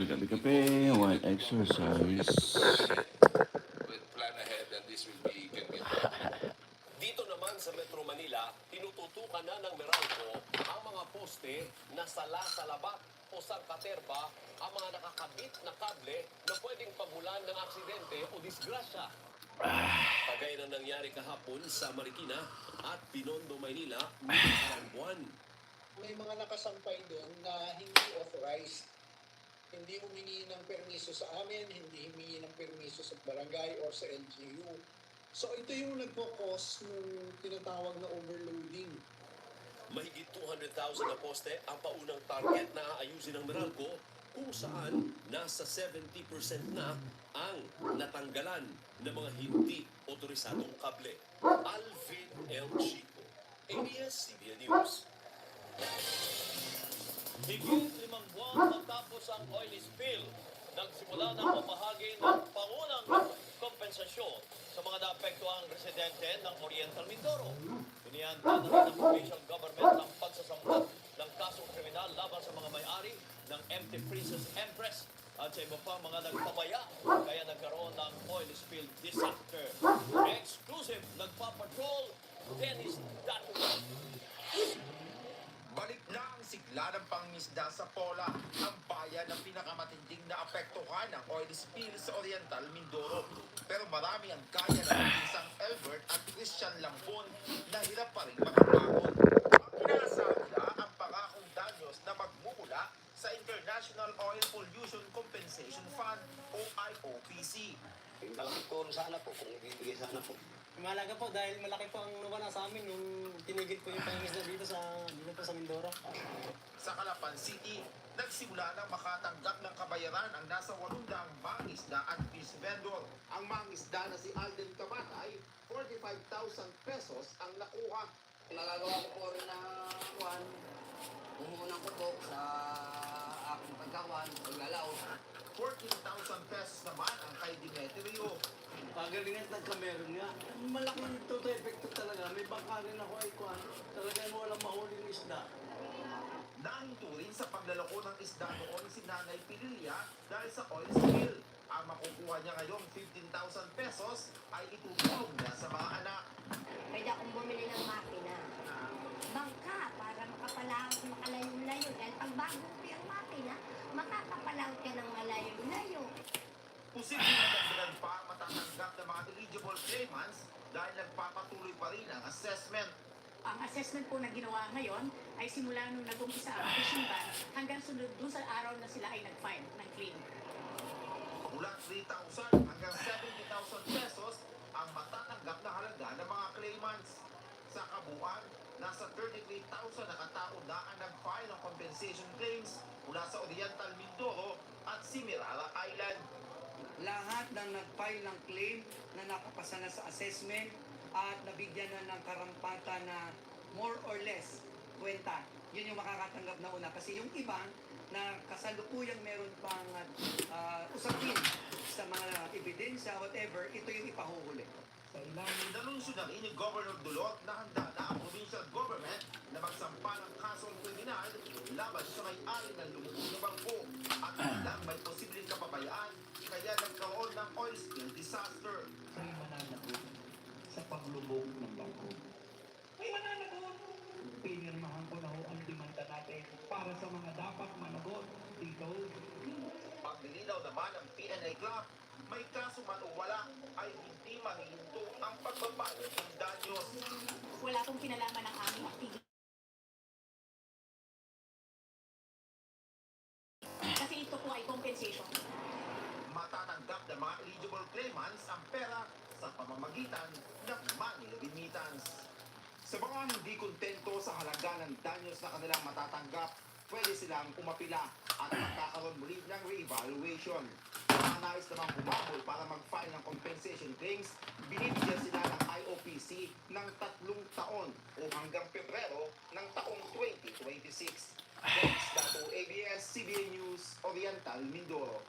Gabi-gabi, white exercise. With plan ahead that this will be can get done. Dito naman sa Metro Manila, tinututukan na ng Meralco ang mga poste na sala sa labat o sangkaterba ang mga nakakabit na kable na pwedeng pamulan ng aksidente o disgrasya. Kagaya na nangyari kahapon sa Marikina at Binondo, Maynila, noong buwan. May mga nakasampay doon na hindi authorized. Hindi humingi ng permiso sa amin, hindi humingi ng permiso sa barangay or sa LGU. So ito yung nagpo-cause ng tinatawag na overloading. Mahigit 200,000 na poste ang paunang target na aayusin ng Meralco kung saan nasa 70% na ang natanggalan ng mga hindi otorisadong kable. Alvin L. Chico, ABS-CBN News. Higit 5 buwan matapos ang oil spill, nagsimula ng pamahagi ng pangunang kompensasyon sa mga naapektuhang residente ng Oriental Mindoro. Inihanda naman ng provincial government ang pagsasampat ng kasong kriminal laban sa mga may-ari ng empty freezers Empress at sa iba pang mga nagpabaya kaya nagkaroon ng oil spill disaster. Exclusive nagpapatrol, Dennis Datuan. Balik na ang sigla ng pangingisda sa Pola, ang bayan ng pinakamatinding na apektuhan ng oil spill sa Oriental Mindoro. Pero marami ang kaya ng isang Albert at Christian Lambon na hirap pa rin makabangon. Ang inaasahan nila ang pangakong danyos na magmumula sa International Oil Pollution Compensation Fund o IOPC. Malaki tulong sana po kung ibibigay sana po. Malaga po dahil malaki po ang nawala sa amin nung tinigil po yung pangingisda dito po sa Mindoro. Sa Calapan City, nagsimula ng makatanggap ng kabayaran ang nasa 800 mangisda at fish vendor. Ang mangisda na si Alden Kamatay, 45,000 pesos ang nakuha. Nagagawa ko po rin na kuwan, umuunang kutok sa aking pagkakuan, paglalaot. 14,000 pesos naman ang kay Demetrio. Pagalingan ng kameron nga. Malaking toto epekto talaga. May bangka rin ako ay kuhan. Talagang walang mahuling isda. Nahinto rin sa paglalako ng isda noon si Nanay Pililia dahil sa oil spill. Ang makukuha niya ngayong 15,000 pesos ay itutulong niya sa mga anak. Pwede akong bumili ng makina. Bangka para makalayo-layo. Dahil pag bago ko yung makina, makakapalaw ka ng malayo-layo. Posibleng nadagdagan pa ang matatanggap ng mga eligible claimants dahil nagpapatuloy pa rin ang assessment. Ang assessment po na ginawa ngayon ay simula nung nag-umpisa ang fishing ban hanggang sunod dun sa araw na sila ay nag-file ng claim. Mula 3,000 hanggang 70,000 pesos ang matatanggap na halaga ng mga claimants. Sa kabuuan, nasa 33,000 na katao na ang nag-file ng compensation claims mula sa Oriental Mindoro at Semirara Island. Lahat ng nag-file ng claim na nakapasa na sa assessment at nabigyan na ng karampatan na more or less kwenta, yun yung makakatanggap na una. Kasi yung iba na kasalukuyang meron pang usapin sa mga ebidensya, whatever, ito yung ipahuhuli. Inanunsyo na rin ni Governor Dulot na handa na ang provincial government na magsampa ng kasong kriminal laban sa may-ari ng lumubog na bangko at ilang may posibleng kapabayaan kaya nagkaroon ng oil spill disaster. May mananagot sa paglubog ng bangko. May mananagot! Pinirmahan ko na ho ang demanda natin para sa mga dapat managot dito. Pag nilinaw naman ang PNA Club, may kaso man o wala ay hindi mahihinto ang pagbabayad ng danyos. Wala pong kinalaman ng aming activity. Kasi ito po ay compensation. Matatanggap ng mga eligible claimants ang pera sa pamamagitan ng money remittance. Sa mga hindi kontento sa halaga ng danyos na kanilang matatanggap, pwede silang umapila at magkakaroon muli ng re-evaluation. Mga nais namang humabol para mag-file ng compensation claims, binibigyan sila ng IOPC ng 3 taon o hanggang Pebrero ng taong 2026. Thanks to ABS-CBN News, Oriental Mindoro.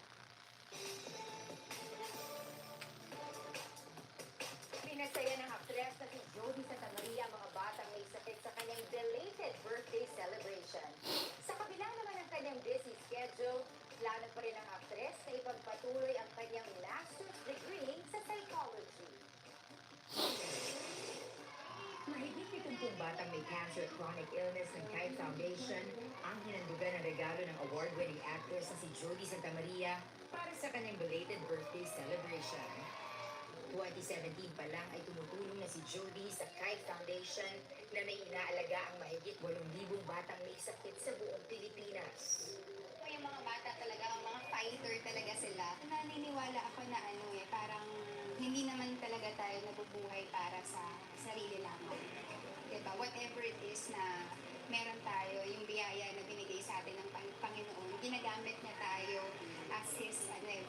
Pinasaya ng aktres na si Jody Santa Maria ang mga batang may sakit sa kanyang belated birthday celebration. Sa kabila naman ng kanyang busy schedule, Plano pa rin ng aktres na ipagpatuloy ang kanyang master's degree sa psychology. Mahigit 70 batang may cancer at chronic illness ng Kite Foundation ang hinandugan ng regalo ng award-winning actress na si Jody Santa Maria para sa kanyang belated birthday celebration. 2017 pa lang ay tumutulong na si Jody sa Kite Foundation na may inaalaga ang mahigit 8,000 batang may sakit sa buong Pilipinas. Yung mga bata talaga, ang mga fighter talaga sila. Naniniwala ako na parang hindi naman talaga tayo nabubuhay para sa sarili lamang. Diba? Whatever it is na meron tayo, yung biyaya na binigay sa atin ng Panginoon, ginagamit niya tayo as His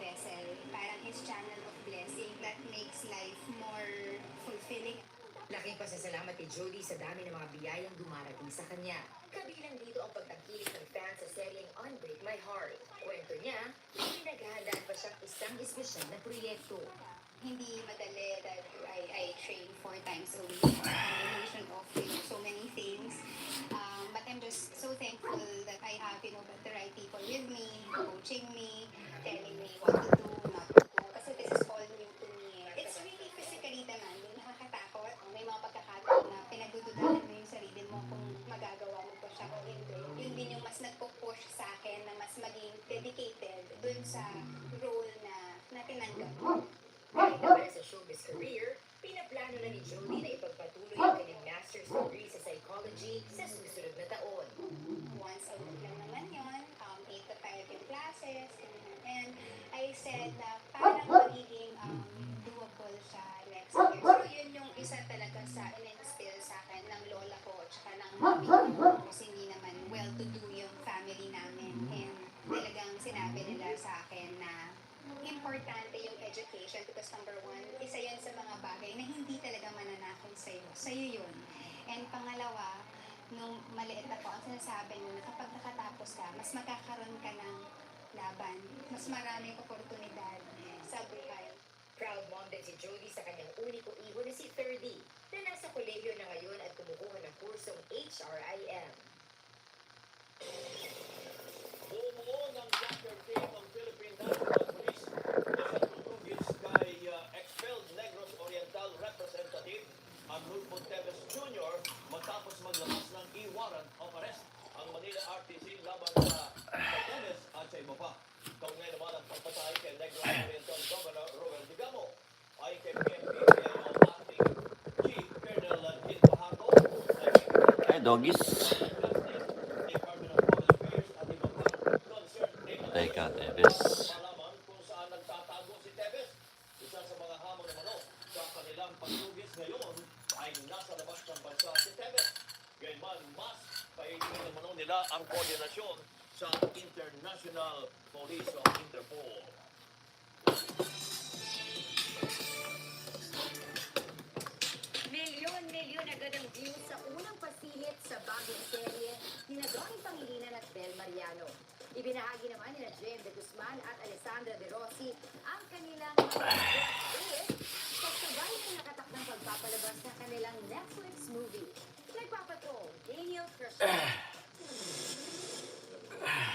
vessel, parang His channel of blessing that makes life more fulfilling. Laking pasasalamat ni Jody sa dami ng mga biyayang dumarating sa kanya. Kabilang dito ang pagtangkilik ng fans sa seryeng Unbreak My Heart. Kwento niya, pinaghahandaan pa siyang isang espesyal na proyekto. Hindi madali that I train 4 times a week. Combination of so many things. But I'm just so thankful that I have the right people with me, coaching me, telling me what to do, not to do. Kasi this is all new to me. It's really physically demanding, nakakatakot. May mga pagkakataon na pinagdududahan mo yung sarili mo kung magagawa mo pa siya o hindi. Yun din yung mas nagpo-push sa akin na mas maging dedicated dun sa role na tinanggap ko. Dahil naman sa showbiz career, pinaplano na ni Jody na ipagpatuloy ang kanyang master's degree sa psychology sa susunod na taon. Once a week lang naman yun, 8 to 5 yung classes, and I said na parang magiging doable siya next year. So yun yung isa talaga sa in-instill sa akin ng lola ko at saka ng mami ko, kasi hindi naman well-to-do yung family namin, and talagang sinabi nila sa akin na importante yung education because number 1, isa yan sa mga bagay na hindi talaga mananakon sa'yo. Sa'yo yun. And pangalawa, nung maliit ako, ang sinasabi nyo na kapag nakatapos ka, mas magkakaroon ka ng laban. Mas maraming oportunidad sa buhay. Proud mom din si Jody sa kanyang uniko iho na si 30 na nasa kolehiyo na ngayon at kumukuha ng kursong HRIM. Bumuo ng soccer team ang Philippine National Police na sa tutugis kay expelled Negros Oriental representative Arnulfo Teves Jr. matapos maglabas ng e-warrant of arrest ang Manila RTC laban sa Teves at sa iba pa. Kaugnay naman ang pagpatay kay Negros Oriental Governor Roel Digamo ay kay PNP Acting Chief Colonel Gil Pajardo Ay, doggies. Teka, Teves. malaman kung saan nagtatago si Teves. Isa sa mga hamon naman sa kanilang pagtugis ngayon ay nasa labas ng bansa si Teves. Gayunman, mas paigingin naman nila ang koordinasyon sa International Police o Interpol. Milyon-milyon agad ang views sa unang pasilip sa bagong serye ni Nagawing Pangilinan at Bel Mariano. Ibinahagi naman ni Jem de Guzman at Alessandra de Rossi ang kanilang kasabay ng nakatakdang pagpapalabas ng kanilang Netflix movie. Nagpapatrol, Daniel Christian.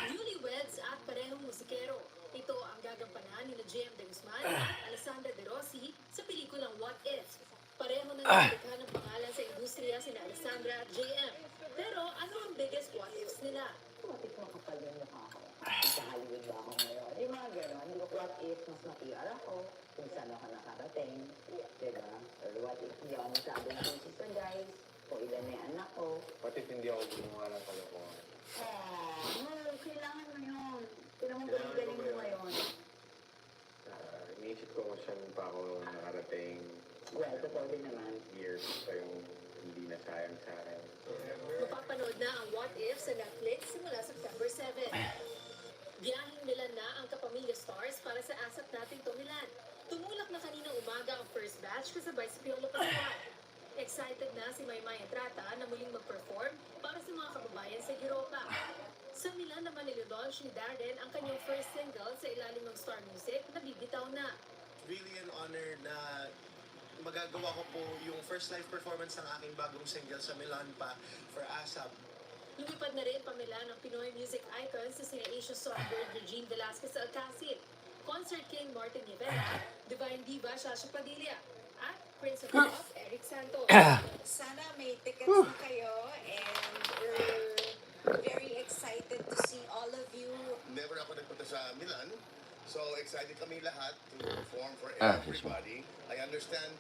Newlyweds at parehong musikero. Ito ang gagampanan ni Jem de Guzman at Alessandra de Rossi sa pelikulang What If. Pareho na nagdikha ng pangalan sa industriya sina Alessandra at JM. Pero ano ang biggest what ifs nila? Bakit mo kapal yung mukha ko? Sa Hollywood ba ako ngayon? Yung mga gano'n, di ba what if mas ma-PR ako? Kung saan ako nakarating, diba? Or what if hindi ako masyadong conscious sa guys? O ilan na yung anak ko? What if hindi ako gumawa ng kalokohan? Kailangan mo yun. Kailangan mo galing mo ngayon. Iniisip ko kung saan pa ako nakarating Well, totoo din naman. years pa yung hindi nasayang sa akin. Mapapanood na ang What If sa Netflix simula September 7. Biyahing nila na ang kapamilya stars para sa Asap Natin Tomilan. Tumulak na kaninang umaga ang first batch kasabay si Piolo Pascual. Excited na si Maymay Entrata na muling mag-perform para sa mga kababayan sa Europa. Sa Milan naman nilalaunch ni Darren ang kanyang first single sa ilalim ng Star Music na Bibitaw Na. Really an honor na magagawa ko po yung first live performance ng aking bagong single sa Milan pa for ASAP. Lumipad na rin pamela ng Pinoy music icons na sina Asia Songbird, Regine Velasquez Alcacid, Concert King Martin Rivera, Divine Diva Shasha Padilla, at Prince of Pop Eric Santos. Sana may tickets na kayo and we're very excited to see all of you. Never ako nagpunta sa Milan. So excited kami lahat to perform for Ah, everybody. I understand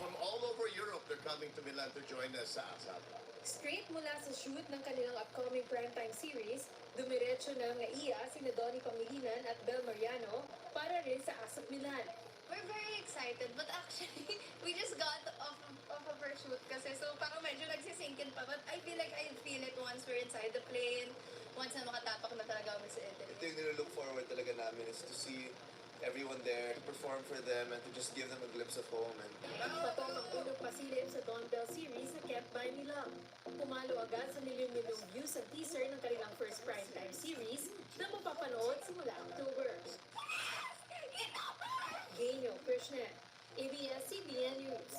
from all over Europe they're coming to Milan to join us sa ASAP. Straight mula sa shoot ng kanilang upcoming primetime series, dumiretso ng NAIA sina Donnie Pangilinan at Bel Mariano para rin sa ASAP Milan. We're very excited, but actually, we just got off of our shoot kasi so parang medyo nagsisinkin pa. But I feel like I feel it once we're inside the plane, once na makatapak na talaga kami sa Italy. Ito yung nilolook forward talaga namin is to see everyone there, to perform for them, and to just give them a glimpse of home. And Patong ang unang pasilip sa Don Bell series na Can't Buy Me Love. Pumalo agad sa milyon-milyong views ang teaser ng kanilang first primetime series na mapapanood simula October. Genyo Krishnan, ABS-CBN News.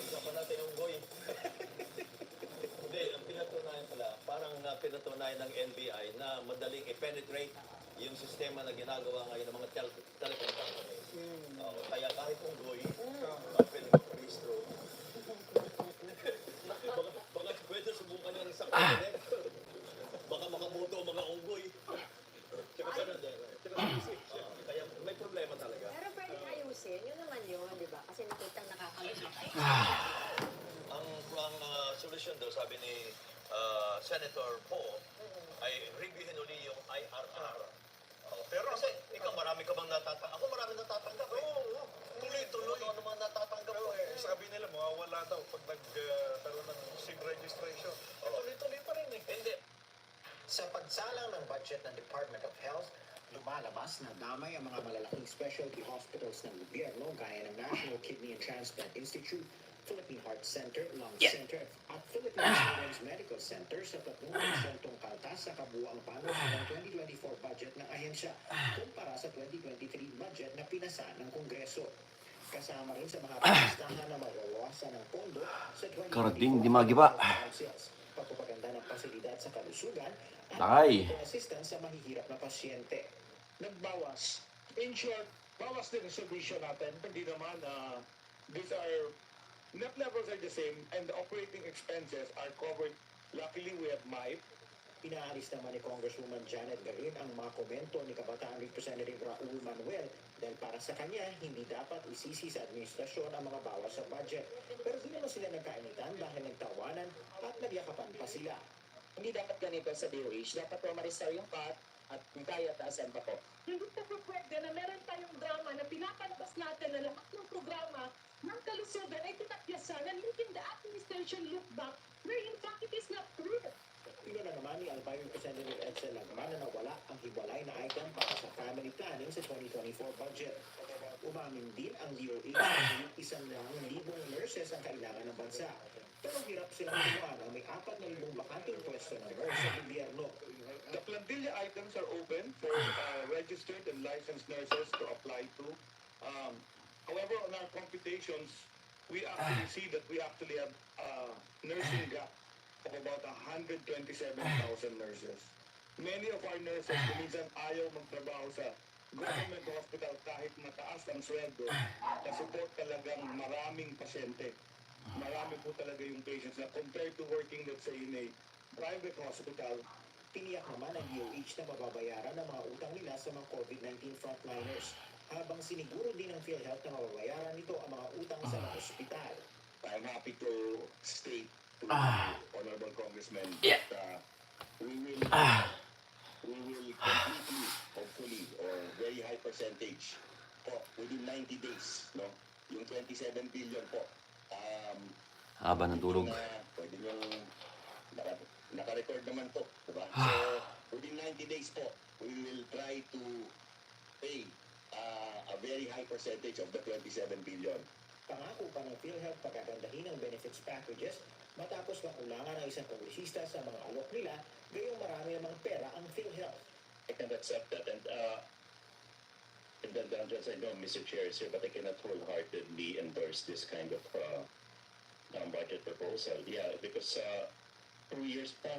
Usapan natin yung goy. Hindi, ang pinatunayan pala, parang pinatunayan ng NBI na madaling i-penetrate yung sistema na ginagawa ngayon ng mga telecom companies. Kaya kahit kung goy, pwede mag-restro. Baka pwede subukan ng isang connector. Baka makabuto ang mga unggoy. Tsaka ganun din. Kaya may problema talaga. Pero pwedeng ayusin, yun naman yun, di ba? Kasi nakitang nakakamiss. Ang solusyon daw, sabi ni Senator Poe, ay reviewin uli yung IRR. Pero kasi ikaw marami ka bang natatanggap? Ako marami natatanggap eh. Oo. Tuloy-tuloy. Ano naman natatanggap ko eh. sabi nila, mawawala daw pag nagkaroon ng SIM registration. Tuloy-tuloy pa rin eh. Hindi. Sa pagsalang ng budget ng Department of Health, lumalabas na damay ang mga malalaking specialty hospitals ng gobyerno gaya ng National Kidney and Transplant Institute, Philippine Heart Center, Lung Center, at Philippine Children's Medical Center sa 3% kaltas sa kabuuang panuhan ng 2024 budget ng ahensya kumpara sa 2023 budget na pinasa ng Kongreso. Kasama rin sa mga pinistahan na mawawasan ng pondo sa 2024 Karding di magiba. councils, pagpapaganda ng pasilidad sa kalusugan at Ay. assistance sa mahihirap na pasyente. Nagbawas. In short, bawas din ang servisyo natin. Hindi naman, these are, net levels are the same and the operating expenses are covered. Luckily, we have MIPE. Pinaalis naman ni Congresswoman Janet Garin ang mga komento ni Kabataan Representative Raul Manuel dahil para sa kanya, hindi dapat isisi sa administrasyon ang mga bawas sa budget. Pero di naman sila nagkainitan dahil nagtawanan at nagyakapan pa sila. Hindi dapat ganito sa DOH. Dapat po ma-restore yung cut at kung kaya taasan pa po. Hindi pa po pwede na meron tayong drama na pinapalabas natin na lahat ng programa ng kalusugan ay tinakyasan and making the administration look back where in fact it is not true. Pila na naman ni Albay Representative Edsel Lagman na nawala ang hiwalay na item para sa family planning sa 2024 budget. Umamin din ang DOH na 1,000,000 nurses ang kailangan ng bansa. Pero hirap silang kumuha na may 4,000 bakanting pwesto ng nurse sa gobyerno. The plantilla items are open for registered and licensed nurses to apply to. However, on our computations, we actually see that we actually have a nursing gap of about 127,000 nurses. Many of our nurses minsan ayaw magtrabaho sa government hospital kahit mataas ang sweldo na support talagang maraming pasyente. Marami po talaga yung patients na compared to working, let's say, in a private hospital. Tiniyak naman ng DOH na mababayaran ang mga utang nila sa mga COVID-19 frontliners, habang siniguro din ng PhilHealth na mababayaran nito ang mga utang sa mga ospital. I'm happy to state to Honorable Congressman that we will completely, hopefully, or very high percentage po, within 90 days, no? Yung 27 billion po. Haba ng tulog. Pwede yung naka-record naman po, diba? So, within 90 days po, we will try to pay a very high percentage of the 27 billion. Pangako pa ng PhilHealth pagkagandahin ang benefits packages matapos makulangan ng isang kongresista sa mga alok nila, gayong marami namang pera ang PhilHealth. I can accept that. And If that I know Mr. Chair is here, but I cannot wholeheartedly endorse this kind of budget proposal. Yeah, because 2 years pa,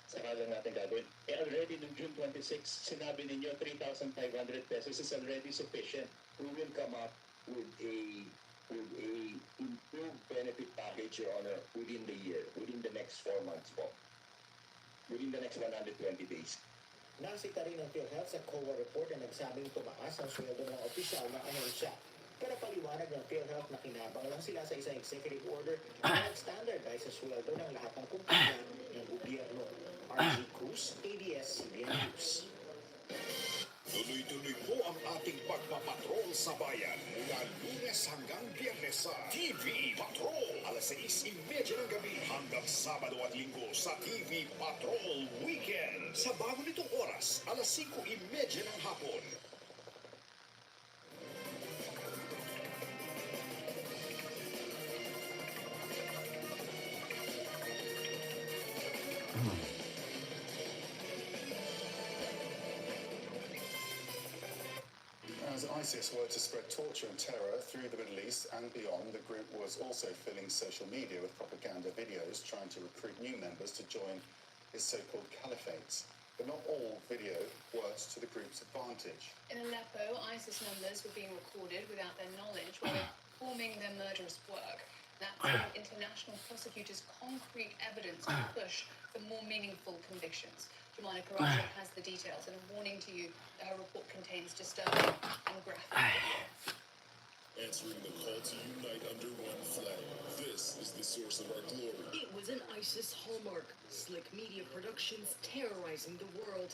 saka lang natin gagawin. Already noong June 26, sinabi ninyo 3,500 pesos is already sufficient. We will come up with a improved benefit package, Your Honor, within the year, within the next 4 months po. Within the next 120 days. Nasita rin ng PhilHealth sa COA report na nagsabing tumaas ang sweldo ng opisyal na ahensya. Pero paliwanag ng PhilHealth na kinabang lang sila sa isang executive order na nag-standardize sa sweldo ng lahat ng kumpanya ng gobyerno. RG Cruz, ABS-CBN News. Tuloy-tuloy po ang ating pagpapatrol sa bayan mula Lunes hanggang Biyernes sa TV Patrol. Alas 6:30 ng gabi hanggang Sabado at Linggo sa TV Patrol Weekend. Sa bago nitong oras, alas 5:30 ng hapon. As ISIS were to spread torture and terror through the Middle East and beyond, the group was also filling social media with propaganda videos trying to recruit new members to join its so-called caliphates. But not all video worked to the group's advantage. In Aleppo, ISIS members were being recorded without their knowledge while they were performing their murderous work. That's international prosecutors' concrete evidence to push for more meaningful convictions. Jumana Karaja has the details and a warning to you that her report contains disturbing and graphic video. Answering the call to unite under one flag. This is the source of our glory. It was an ISIS hallmark. Slick media productions terrorizing the world.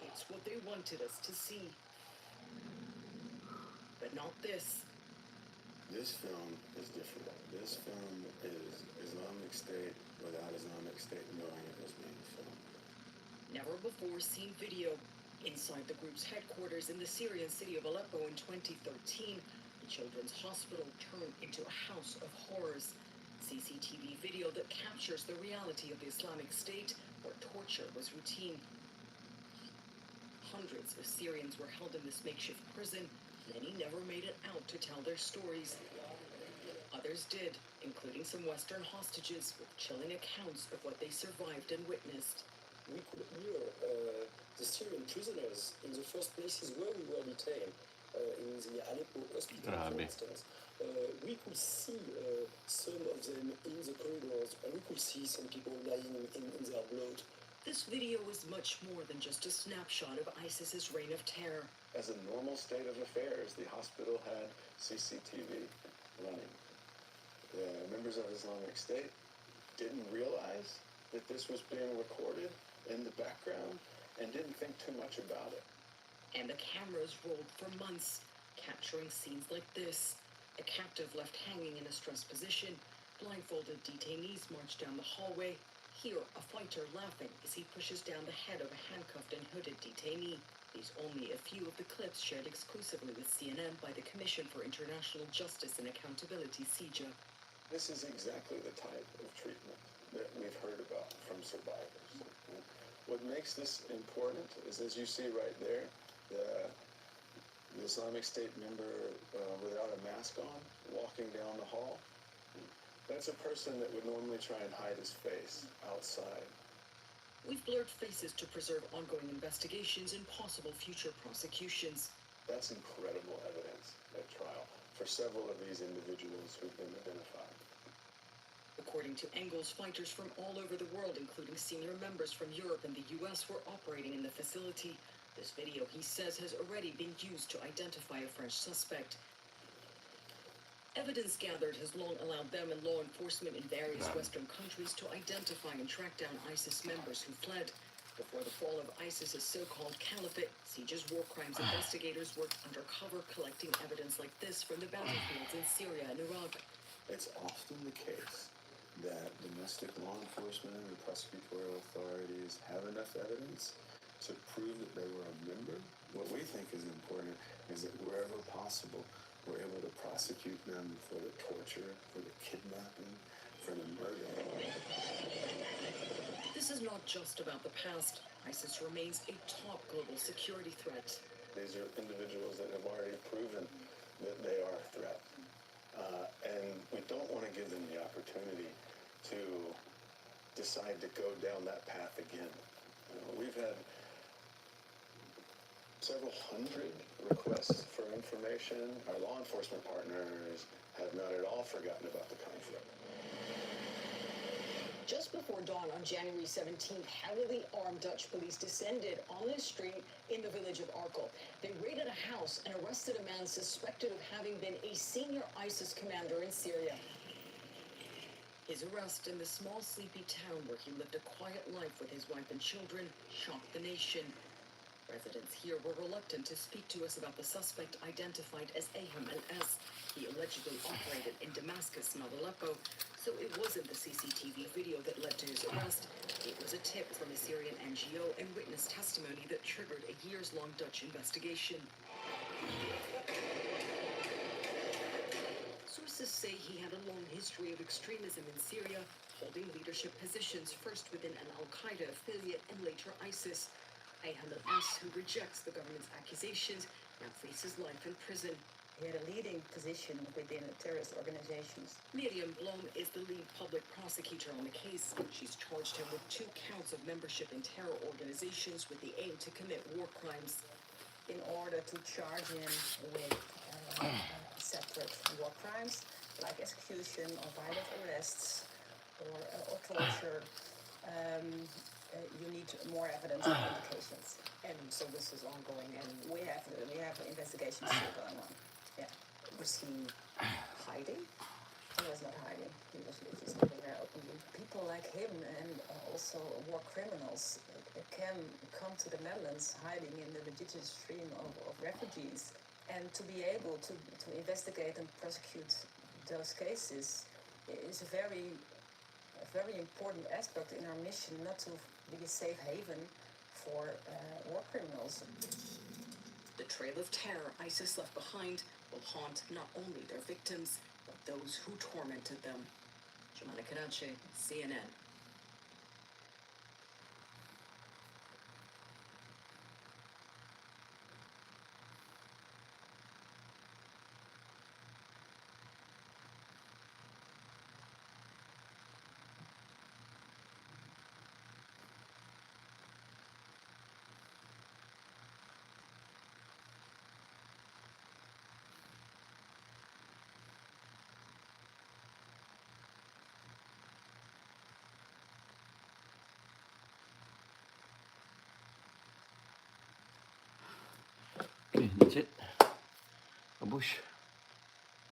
It's what they wanted us to see. But not this. This film is different. This film is Islamic State without Islamic State knowing it was being filmed. Never before seen video. Inside the group's headquarters in the Syrian city of Aleppo in 2013, the children's hospital turned into a house of horrors. CCTV video that captures the reality of the Islamic State, where torture was routine. Hundreds of Syrians were held in this makeshift prison. Many never made it out to tell their stories. Others did, including some Western hostages with chilling accounts of what they survived and witnessed. We could hear the Syrian prisoners in the first places where we were detained, in the Aleppo hospital, for instance. We could see some of them in the corridors, and we could see some people lying in their blood. This video was much more than just a snapshot of ISIS's reign of terror. As a normal state of affairs, the hospital had CCTV running. The members of Islamic State didn't realize that this was being recorded in the background and didn't think too much about it. And the cameras rolled for months, capturing scenes like this. A captive left hanging in a stressed position. Blindfolded detainees marched down the hallway. Here, a fighter laughing as he pushes down the head of a handcuffed and hooded detainee. These only a few of the clips shared exclusively with CNN by the Commission for International Justice and Accountability, CIJA. This is exactly the type of treatment that we've heard about from survivors. What makes this important is, as you see right there, the Islamic State member without a mask on, walking down the hall. That's a person that would normally try and hide his face outside. We've blurred faces to preserve ongoing investigations and possible future prosecutions. That's incredible evidence at trial for several of these individuals who've been identified. According to Engels, fighters from all over the world, including senior members from Europe and the US, were operating in the facility. This video, he says, has already been used to identify a French suspect. Evidence gathered has long allowed them and law enforcement in various Western countries to identify and track down ISIS members who fled. Before the fall of ISIS's so-called caliphate, CIJA's war crimes investigators worked undercover, collecting evidence like this from the battlefields in Syria and Iraq. It's often the case that domestic law enforcement and the prosecutorial authorities have enough evidence to prove that they were a member. What we think is important is that wherever possible, we're able to prosecute them for the torture, for the kidnapping, for the murder. This is not just about the past. ISIS remains a top global security threat. These are individuals that have already proven that they are a threat. And we don't want to give them the opportunity to decide to go down that path again. We've had several hundred requests for information. Our law enforcement partners have not at all forgotten about the conflict. Just before dawn on January 17th, heavily armed Dutch police descended on the street in the village of Arkel. They raided a house and arrested a man suspected of having been a senior ISIS commander in Syria. His arrest in the small, sleepy town where he lived a quiet life with his wife and children shocked the nation. Residents here were reluctant to speak to us about the suspect identified as Aham al-S. He allegedly operated in Damascus, not Aleppo, so it wasn't the CCTV video that led to his arrest. It was a tip from a Syrian NGO and witness testimony that triggered a years-long Dutch investigation. Sources say he had a long history of extremism in Syria, holding leadership positions first within an al-Qaeda affiliate and later ISIS. Aham al-S, who rejects the government's accusations, now faces life in prison. He had a leading position within terrorist organizations. Miriam Blom is the lead public prosecutor on the case. She's charged him with 2 counts of membership in terror organizations with the aim to commit war crimes. In order to charge him with separate war crimes, like execution or violent arrests or torture, you need more evidence and indications. And so this is ongoing, and We have investigations still going on. Yeah. was he hiding? He was not hiding. He's living there openly. People like him and also war criminals can come to the Netherlands hiding in the legitimate stream of refugees. And to be able to investigate and prosecute those cases is a very important aspect in our mission, not to be a safe haven for war criminals. The trail of terror ISIS left behind will haunt not only their victims, but those who tormented them. Jemana Karachi, CNN. Okay, that's it. Abush.